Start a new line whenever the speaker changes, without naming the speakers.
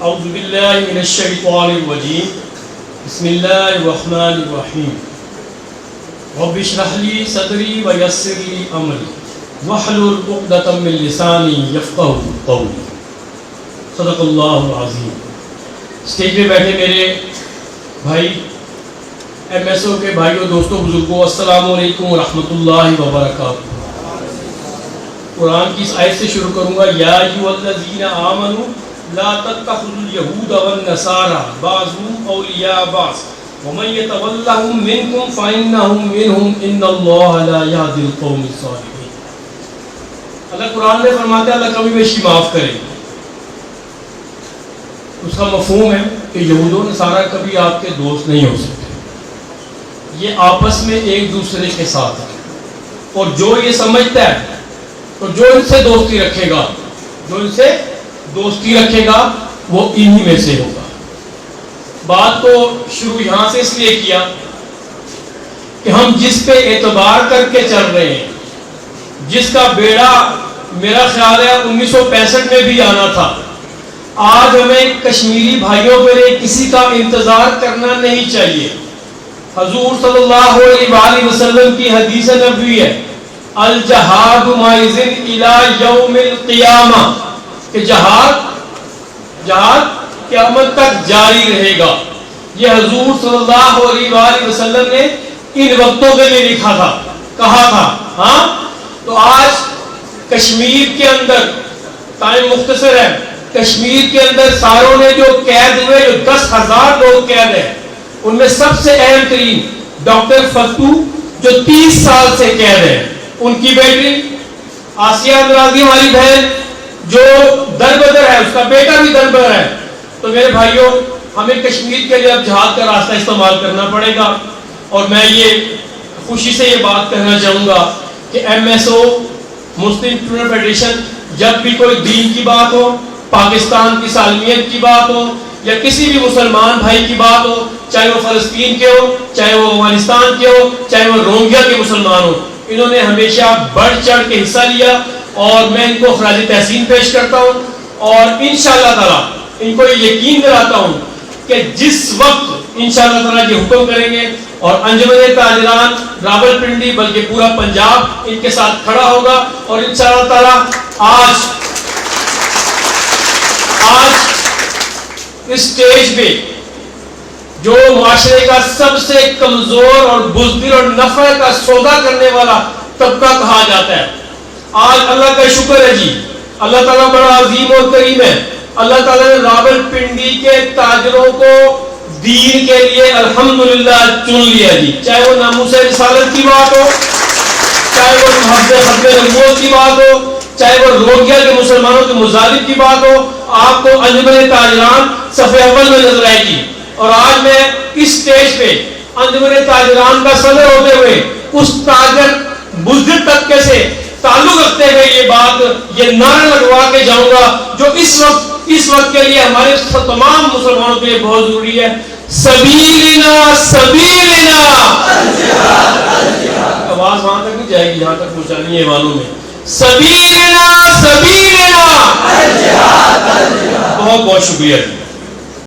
اعوذ باللہ من الشیطان الرجیم بسم اللہ الرحمن الرحیم رب اشرح لی صدری ویسر لی امری واحلل عقدۃ من لسانی یفقہوا قولی. صدق اللہ العظیم. اسٹیج پہ بیٹھے میرے بھائی ایم ایس او کے بھائیوں دوستوں بزرگوں السلام علیکم ورحمۃ اللہ وبرکاتہ. قرآن کی اس آیت سے شروع کروں گا. یا ایھا الذین آمنوا لا تتخذوا اليہود والنصارى بعضهم اولیاء بعض ومن يتولهم منکم فإنهم منهم ان اللہ لا يهدی القوم الظالمین. اللہ قرآن میں فرماتا ہے اللہ کمی بیشی معاف کرے. اس کا مفہوم ہے کہ یہود و نصارہ کبھی آپ کے دوست نہیں ہو سکتے. یہ آپس میں ایک دوسرے کے ساتھ ہے اور جو یہ سمجھتا ہے تو جو ان سے دوستی رکھے گا وہ انہی میں سے ہوگا. بات تو شروع یہاں سے اس لیے کیا کہ ہم جس پہ اعتبار کر کے چل رہے ہیں, جس کا بیڑا میرا خیال ہے 1965 میں بھی آنا تھا, آج ہمیں کشمیری بھائیوں کے لیے کسی کا انتظار کرنا نہیں چاہیے. حضور صلی اللہ علیہ وآلہ وسلم کی حدیث نبوی ہے الجہاد مائزن الی یوم القیامہ, کہ جہاد قیامت تک جاری رہے گا. یہ حضور صلی اللہ علیہ وآلہ وسلم نے ان وقتوں کے لیے لکھا تھا, کہا تھا. ہاں تو آج کشمیر کے اندر, ٹائم مختصر ہے, کشمیر کے اندر ساروں نے جو قید ہوئے, جو 10,000 لوگ قید ہیں, ان میں سب سے اہم ترین ڈاکٹر فتو جو 30 سال سے قید ہے, ان کی بیٹی آسیہ اندرازی ہماری بہن جو دربدر ہے, اس کا بیٹا بھی دربدر ہے. تو میرے بھائیوں ہمیں کشمیر کے لیے اب جہاد کا راستہ استعمال کرنا پڑے گا. اور میں یہ خوشی سے یہ بات کہنا چاہوں گا کہ M S O Muslim student federation جب بھی کوئی دین کی بات ہو, پاکستان کی سالمیت کی بات ہو, یا کسی بھی مسلمان بھائی کی بات ہو, چاہے وہ فلسطین کے ہو, چاہے وہ افغانستان کے ہو, چاہے وہ روہنگیا کے مسلمان ہو, انہوں نے ہمیشہ بڑھ چڑھ کے حصہ لیا اور میں ان کو خراج تحسین پیش کرتا ہوں. اور انشاءاللہ تعالیٰ ان کو یہ یقین دلاتا ہوں کہ جس وقت انشاءاللہ تعالیٰ یہ حکم کریں گے اور انجمن تاجران راول پنڈی بلکہ پورا پنجاب ان کے ساتھ کھڑا ہوگا, اور انشاءاللہ تعالیٰ آج اس سٹیج پہ جو معاشرے کا سب سے کمزور اور بزدل اور نفع کا سودا کرنے والا طبقہ کہا جاتا ہے, آج اللہ کا شکر ہے جی, اللہ تعالیٰ بڑا عظیم اور کریم ہے. اللہ تعالیٰ نے راول پنڈی کے تاجروں کو دین کے لیے الحمدللہ چن لیا جی. چاہے وہ ناموس رسالت کی بات ہو, چاہے وہ ختم نبوت کی بات ہو, چاہے وہ روہنگیا کے مسلمانوں کے مظالم کی بات ہو, آپ کو انجمن تاجران صف اول میں نظر آئے گی. اور آج میں اس سٹیج پہ انجمن تاجران کا صدر ہوتے ہوئے اس تاجر بزدل طبقے سے تعلق رکھتے ہوئے یہ نعرہ لگوا کے جاؤں گا جو اس وقت کے لیے ہمارے تمام مسلمانوں کے لیے بہت ضروری ہے. سبیلنا سبیلنا, آواز وہاں تک نہیں جائے گی جہاں تک پہنچانی ہے ایوانوں میں. سبیلنا سبیلنا. بہت بہت شکریہ.